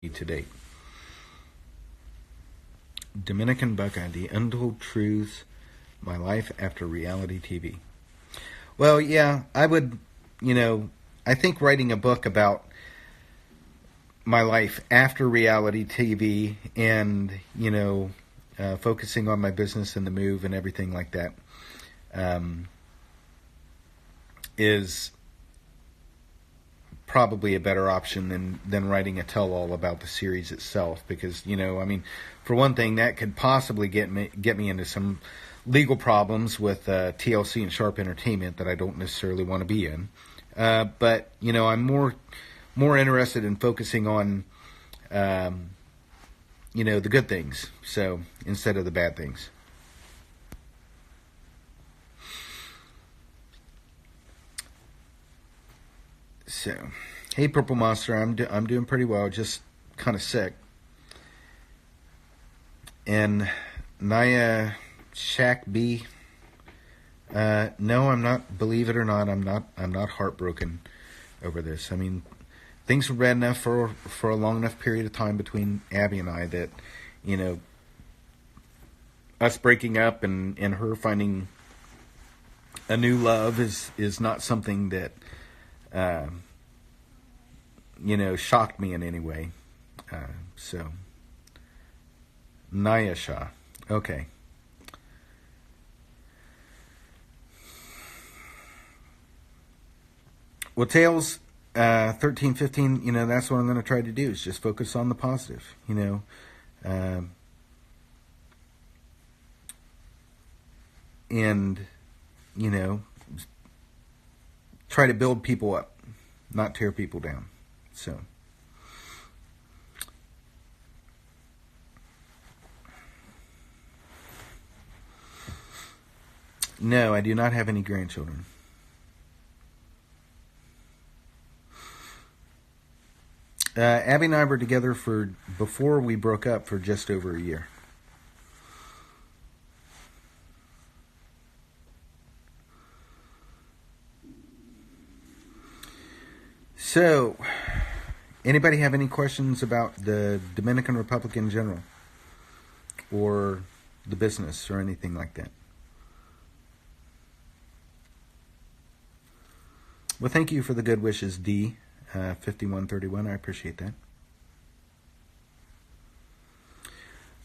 to date. Dominican Buckeye, The Untold Truths, My Life After Reality TV. Well, yeah, I would, I think writing a book about my life after reality TV and, focusing on my business and the move and everything like that is probably a better option than writing a tell-all about the series itself, because for one thing, that could possibly get me into some legal problems with TLC and Sharp Entertainment that I don't necessarily want to be in. But I'm more interested in focusing on the good things, so instead of the bad things. So, hey, Purple Monster, I'm doing pretty well, just kind of sick. And Naya Shack B, no, I'm not. Believe it or not, I'm not heartbroken over this. I mean, things were bad enough for a long enough period of time between Abby and I that, us breaking up and her finding a new love is not something that shocked me in any way. So, Naya Shah. Okay. Well, Tails, 13, 15, that's what I'm going to try to do, is just focus on the positive, and, try to build people up, not tear people down. So, no, I do not have any grandchildren. Abby and I were together before we broke up, for just over a year. So, anybody have any questions about the Dominican Republic in general? Or the business or anything like that? Well, thank you for the good wishes, D. 5131, I appreciate that.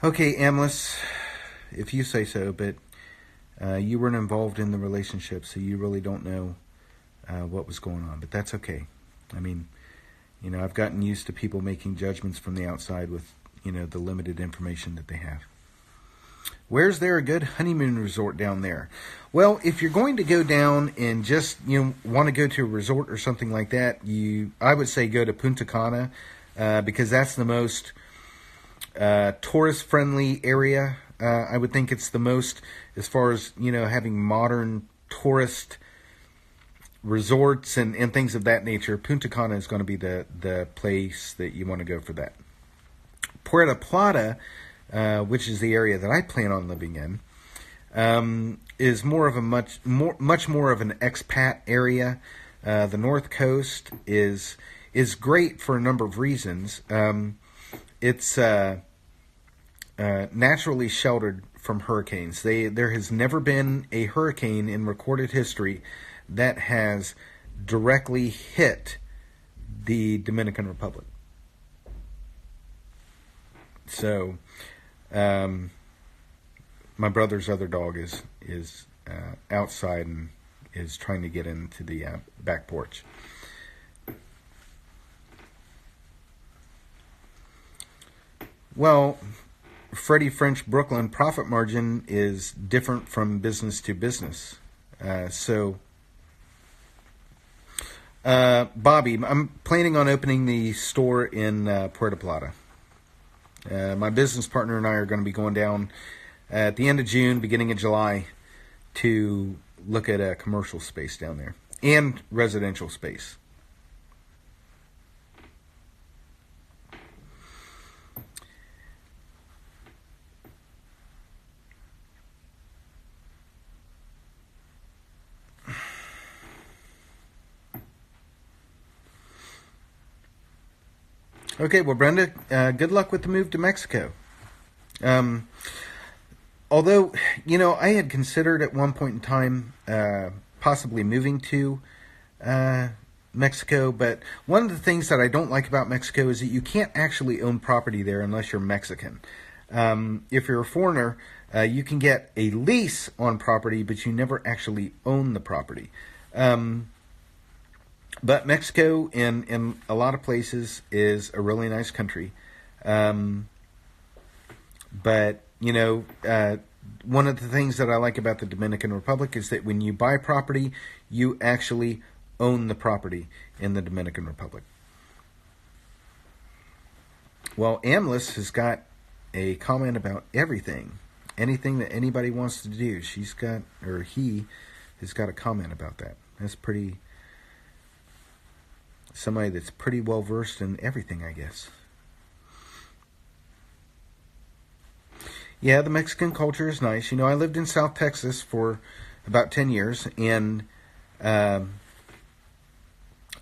Okay, Amlis, if you say so, but you weren't involved in the relationship, so you really don't know what was going on, but that's okay. I mean, I've gotten used to people making judgments from the outside with, the limited information that they have. Where's there a good honeymoon resort down there? Well, if you're going to go down and just, want to go to a resort or something like that, I would say go to Punta Cana, because that's the most tourist-friendly area. I would think it's the most, as far as, having modern tourist resorts and things of that nature. Punta Cana is going to be the place that you want to go for that. Puerto Plata, which is the area that I plan on living in, is more of a much more of an expat area. The North Coast is great for a number of reasons. It's naturally sheltered from hurricanes. There has never been a hurricane in recorded history that has directly hit the Dominican Republic. So, my brother's other dog is outside and is trying to get into the back porch. Well, Freddie French Brooklyn, profit margin is different from business to business. Bobby, I'm planning on opening the store in Puerto Plata. My business partner and I are going to be going down at the end of June, beginning of July, to look at a commercial space down there and residential space. Okay, well, Brenda, good luck with the move to Mexico. Um, Although, I had considered at one point in time possibly moving to Mexico, but one of the things that I don't like about Mexico is that you can't actually own property there unless you're Mexican. If you're a foreigner, you can get a lease on property, but you never actually own the property. But Mexico, in a lot of places, is a really nice country. But, one of the things that I like about the Dominican Republic is that when you buy property, you actually own the property in the Dominican Republic. Well, Amlis has got a comment about everything. Anything that anybody wants to do, he has got a comment about that. That's somebody that's pretty well versed in everything, I guess. Yeah, the Mexican culture is nice. I lived in South Texas for about 10 years, and I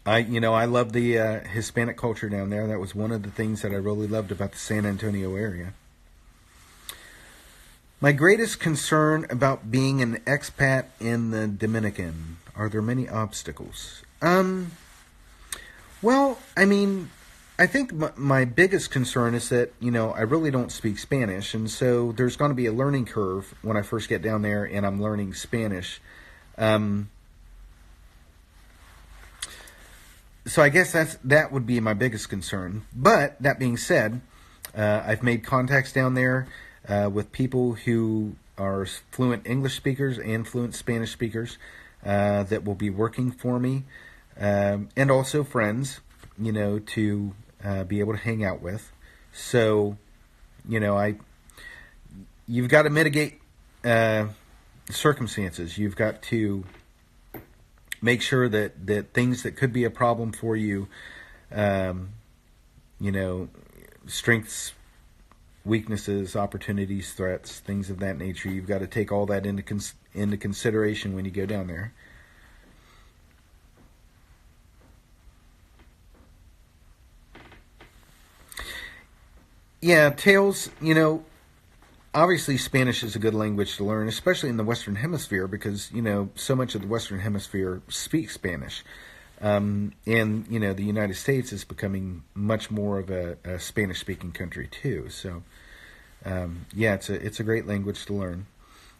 love the Hispanic culture down there. That was one of the things that I really loved about the San Antonio area. My greatest concern about being an expat in the Dominican, are there many obstacles? Well, I think my biggest concern is that, I really don't speak Spanish, and so there's going to be a learning curve when I first get down there and I'm learning Spanish. So I guess that would be my biggest concern. But that being said, I've made contacts down there with people who are fluent English speakers and fluent Spanish speakers that will be working for me, and also friends, to be able to hang out with. So, you've got to mitigate circumstances. You've got to make sure that things that could be a problem for you, strengths, weaknesses, opportunities, threats, things of that nature. You've got to take all that into consideration when you go down there. Yeah, Tails, obviously Spanish is a good language to learn, especially in the Western Hemisphere, because, so much of the Western Hemisphere speaks Spanish. And, the United States is becoming much more of a Spanish-speaking country, too. So, it's a great language to learn.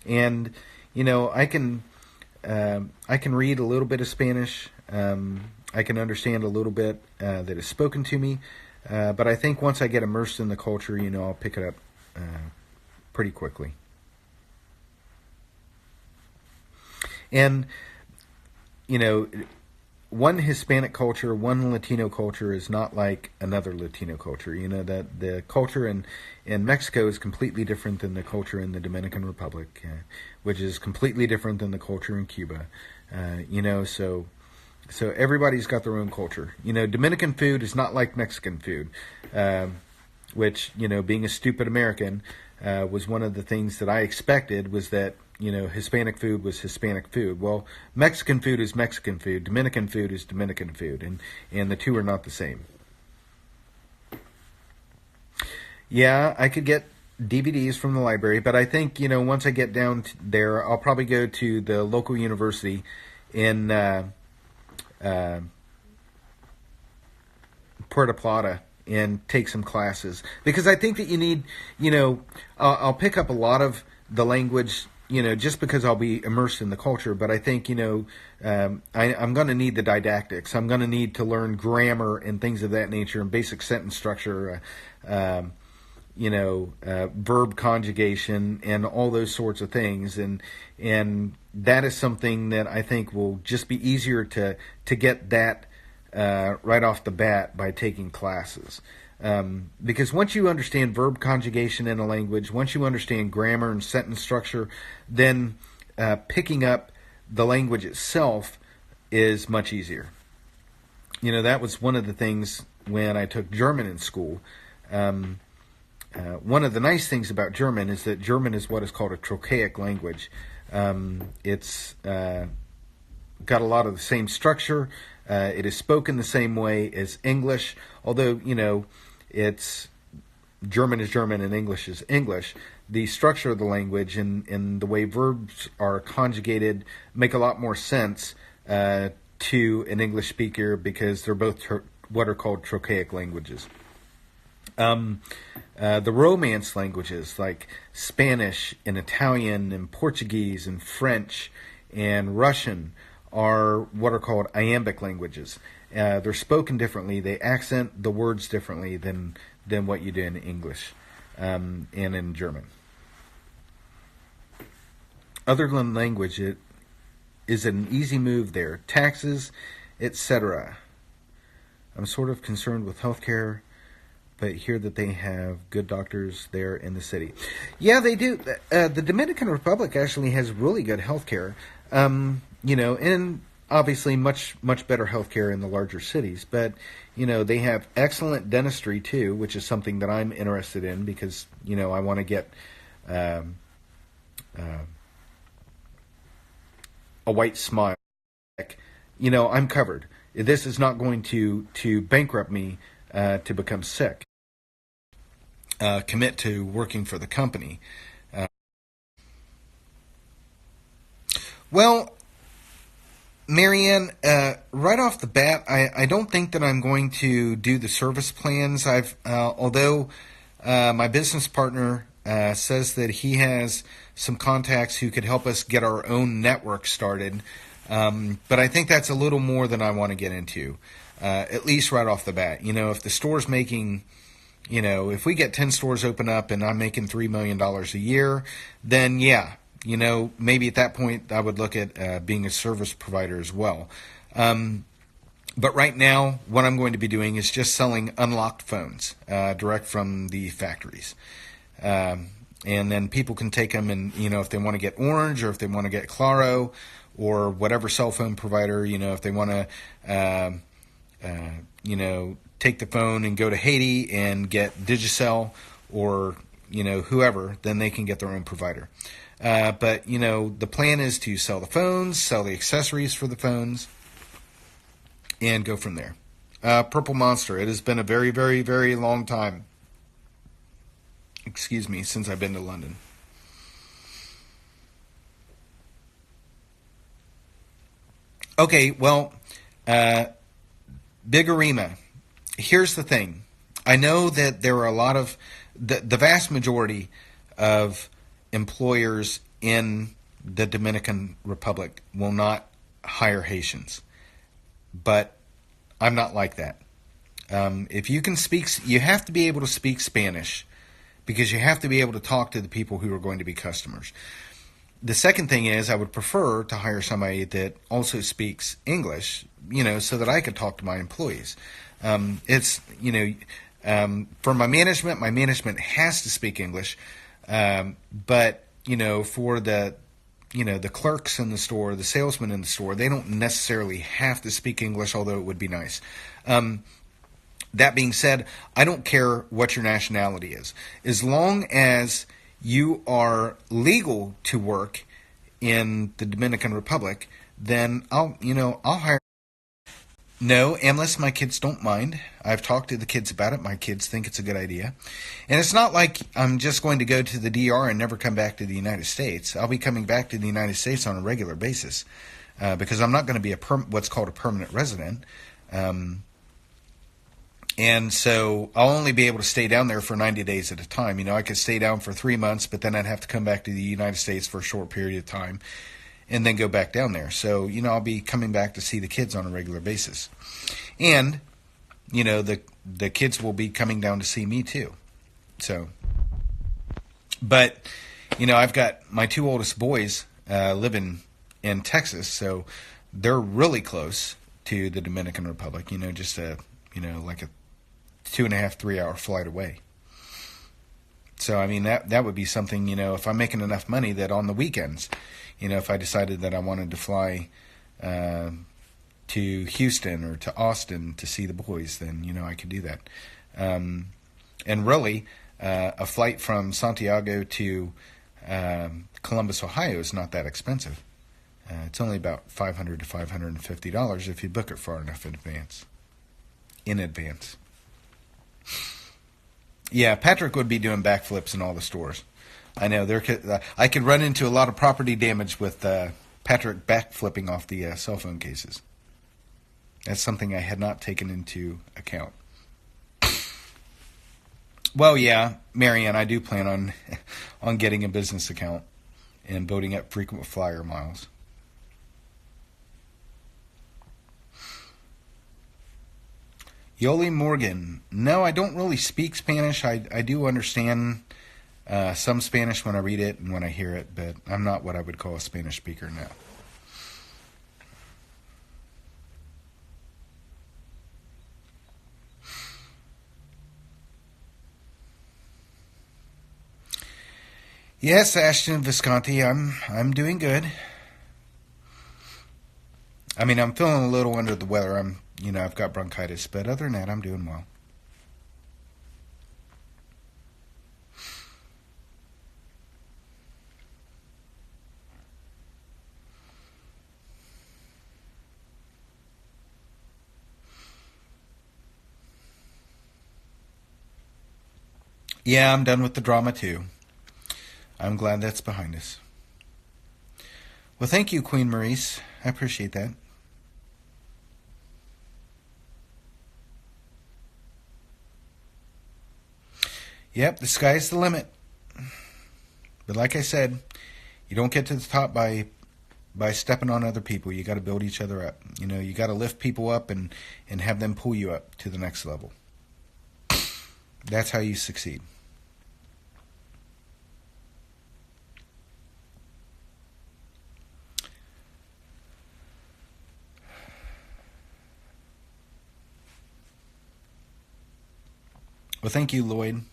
And, I can read a little bit of Spanish. I can understand a little bit that is spoken to me. But I think once I get immersed in the culture, I'll pick it up pretty quickly. And, one Hispanic culture, one Latino culture is not like another Latino culture. That the culture in Mexico is completely different than the culture in the Dominican Republic, which is completely different than the culture in Cuba. So everybody's got their own culture. Dominican food is not like Mexican food, which, being a stupid American, was one of the things that I expected, was that, Hispanic food was Hispanic food. Well, Mexican food is Mexican food. Dominican food is Dominican food. And the two are not the same. Yeah, I could get DVDs from the library, but I think, once I get down there, I'll probably go to the local university in Puerto Plata and take some classes, because I think that you need, I'll pick up a lot of the language, just because I'll be immersed in the culture. But I think, I'm going to need the didactics. I'm going to need to learn grammar and things of that nature, and basic sentence structure, verb conjugation, and all those sorts of things. And that is something that I think will just be easier to get that right off the bat by taking classes. Because once you understand verb conjugation in a language, once you understand grammar and sentence structure, then picking up the language itself is much easier. That was one of the things when I took German in school. One of the nice things about German is that German is what is called a trochaic language. It's got a lot of the same structure. It is spoken the same way as English, although, it's German is German and English is English. The structure of the language and the way verbs are conjugated make a lot more sense to an English speaker because they're both what are called trochaic languages. The Romance languages like Spanish and Italian and Portuguese and French and Russian are what are called iambic languages. They're spoken differently. They accent the words differently than what you do in English and in German. Other than language, it is an easy move there. Taxes, etc. I'm sort of concerned with healthcare, but hear that they have good doctors there in the city. Yeah, they do. The Dominican Republic actually has really good healthcare. And obviously much better healthcare in the larger cities. But they have excellent dentistry too, which is something that I'm interested in because I want to get a white smile. I'm covered. This is not going to bankrupt me to become sick. Commit to working for the company. Well, Marianne, right off the bat, I don't think that I'm going to do the service plans. Although my business partner says that he has some contacts who could help us get our own network started. But I think that's a little more than I want to get into, at least right off the bat. If the store's making, if we get 10 stores open up and I'm making $3 million a year, then yeah, maybe at that point I would look at being a service provider as well. But right now, what I'm going to be doing is just selling unlocked phones direct from the factories. And then people can take them and, if they want to get Orange or if they want to get Claro or whatever cell phone provider, if they want to, take the phone and go to Haiti and get Digicel or, whoever, then they can get their own provider. But the plan is to sell the phones, sell the accessories for the phones, and go from there. Purple Monster, it has been a very, very, very long time, since I've been to London. Okay, well, Big Arima. Here's the thing. I know that there are a lot of, the vast majority of employers in the Dominican Republic will not hire Haitians. But I'm not like that. If you can speak, you have to be able to speak Spanish because you have to be able to talk to the people who are going to be customers. The second thing is I would prefer to hire somebody that also speaks English, so that I could talk to my employees. For my management has to speak English. But, for the clerks in the store, the salesmen in the store, they don't necessarily have to speak English, although it would be nice. That being said, I don't care what your nationality is. As long as you are legal to work in the Dominican Republic, then I'll hire. No, unless my kids don't mind. I've talked to the kids about it. My kids think it's a good idea. And it's not like I'm just going to go to the DR and never come back to the United States. I'll be coming back to the United States on a regular basis because I'm not going to be what's called a permanent resident. And so I'll only be able to stay down there for 90 days at a time. I could stay down for 3 months, but then I'd have to come back to the United States for a short period of time and then go back down there. So, I'll be coming back to see the kids on a regular basis. And, the kids will be coming down to see me too. So, but, I've got my 2 oldest boys living in Texas, so they're really close to the Dominican Republic, just like a 2.5, 3 hour flight away. So, that would be something, if I'm making enough money that on the weekends, if I decided that I wanted to fly to Houston or to Austin to see the boys, then, I could do that. And really, a flight from Santiago to Columbus, Ohio is not that expensive. It's only about $500 to $550 if you book it far enough in advance. Yeah, Patrick would be doing backflips in all the stores. I know I could run into a lot of property damage with Patrick backflipping off the cell phone cases. That's something I had not taken into account. Well, yeah, Marianne, I do plan on getting a business account and building up frequent flyer miles. Yoli Morgan. No, I don't really speak Spanish. I do understand some Spanish when I read it and when I hear it, but I'm not what I would call a Spanish speaker now. Yes, Ashton Visconti, I'm doing good. I mean, I'm feeling a little under the weather. I've got bronchitis, but other than that, I'm doing well. Yeah, I'm done with the drama too. I'm glad that's behind us. Well, thank you, Queen Maurice. I appreciate that. Yep, the sky's the limit. But like I said, you don't get to the top by stepping on other people. You got to build each other up. You got to lift people up and have them pull you up to the next level. That's how you succeed. Well, thank you, Lloyd.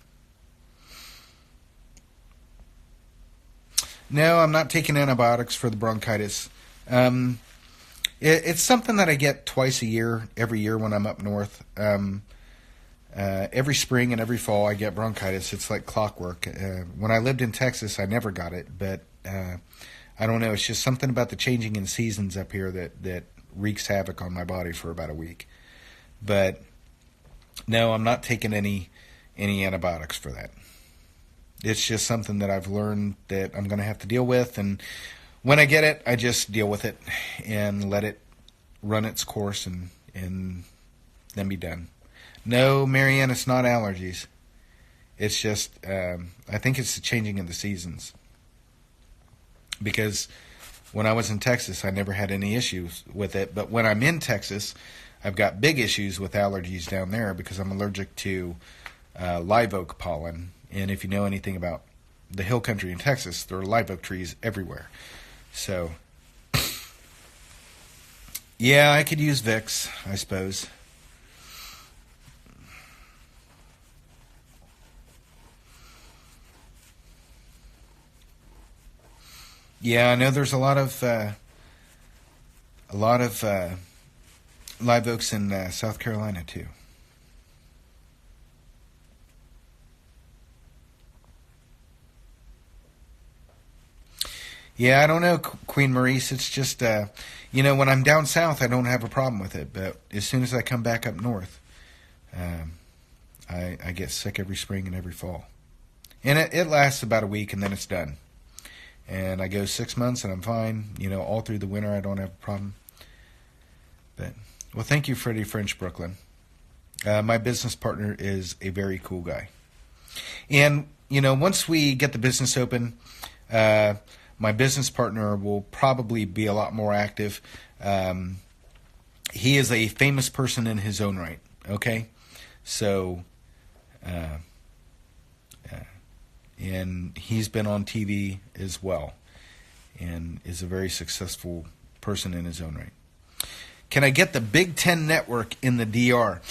No, I'm not taking antibiotics for the bronchitis. It's something that I get twice a year, every year when I'm up north. Every spring and every fall I get bronchitis. It's like clockwork. When I lived in Texas, I never got it, but I don't know. It's just something about the changing in seasons up here that wreaks havoc on my body for about a week. But no, I'm not taking any antibiotics for that. It's just something that I've learned that I'm going to have to deal with, and when I get it, I just deal with it and let it run its course and then be done. No, Marianne, it's not allergies. It's just, I think it's the changing of the seasons. Because when I was in Texas, I never had any issues with it, but when I'm in Texas, I've got big issues with allergies down there because I'm allergic to live oak pollen. And if you know anything about the hill country in Texas, there are live oak trees everywhere. So, yeah, I could use Vicks, I suppose. Yeah, I know there's a lot of live oaks in South Carolina too. Yeah, I don't know, Queen Maurice. It's just, when I'm down south, I don't have a problem with it. But as soon as I come back up north, I get sick every spring and every fall. And it lasts about a week, and then it's done. And I go 6 months, and I'm fine. All through the winter, I don't have a problem. But, well, thank you, Freddie French, Brooklyn. My business partner is a very cool guy. And, once we get the business open, my business partner will probably be a lot more active. He is a famous person in his own right, okay? So, and he's been on TV as well and is a very successful person in his own right. Can I get the Big Ten Network in the DR?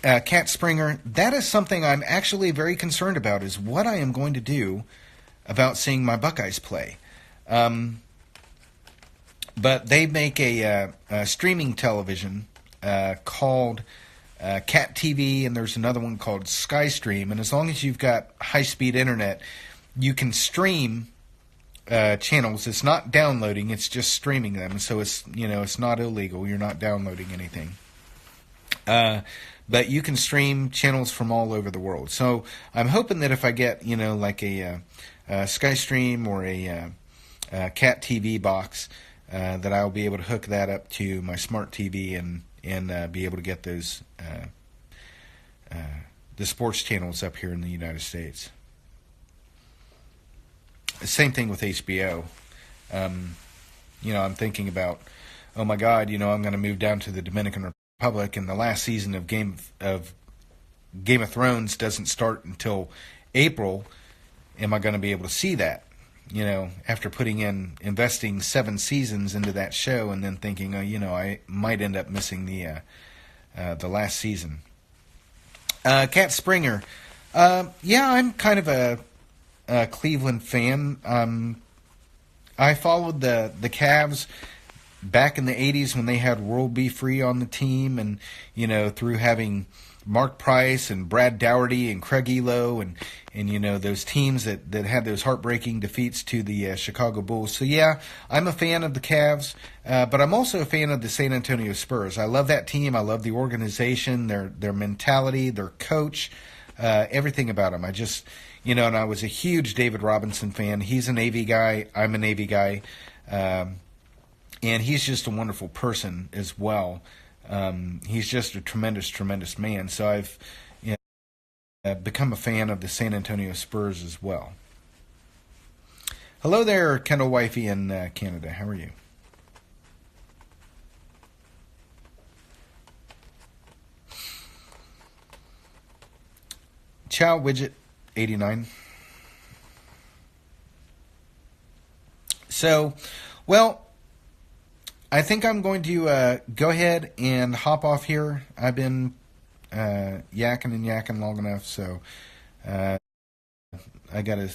Kat Springer, that is something I'm actually very concerned about, is what I am going to do about seeing my Buckeyes play. But they make a streaming television called Cat TV, and there's another one called SkyStream. And as long as you've got high-speed internet, you can stream channels. It's not downloading; it's just streaming them. So it's it's not illegal. You're not downloading anything. But you can stream channels from all over the world. So I'm hoping that if I get like a SkyStream or a Cat TV box, that I'll be able to hook that up to my smart TV and be able to get those the sports channels up here in the United States. Same thing with HBO. I'm thinking about, oh my God, I'm going to move down to the Dominican Republic, and the last season of Game of Thrones doesn't start until April. Am I going to be able to see that? After investing 7 seasons into that show, and then thinking, I might end up missing the last season. Cat Springer, I'm kind of a Cleveland fan. I followed the Cavs back in the 80s when they had World B. Free on the team, and through having Mark Price and Brad Dougherty and Craig Elo and those teams that had those heartbreaking defeats to the Chicago Bulls. So I'm a fan of the Cavs, but I'm also a fan of the San Antonio Spurs. I love that team. I love the organization, their mentality, their coach, everything about them. I just and I was a huge David Robinson fan. He's a Navy guy. I'm a Navy guy. And he's just a wonderful person as well. He's just a tremendous, tremendous man. So I've become a fan of the San Antonio Spurs as well. Hello there, Kendall Wifey in Canada. How are you? Chow Widget 89. So, I think I'm going to go ahead and hop off here. I've been yakking long enough, so I got to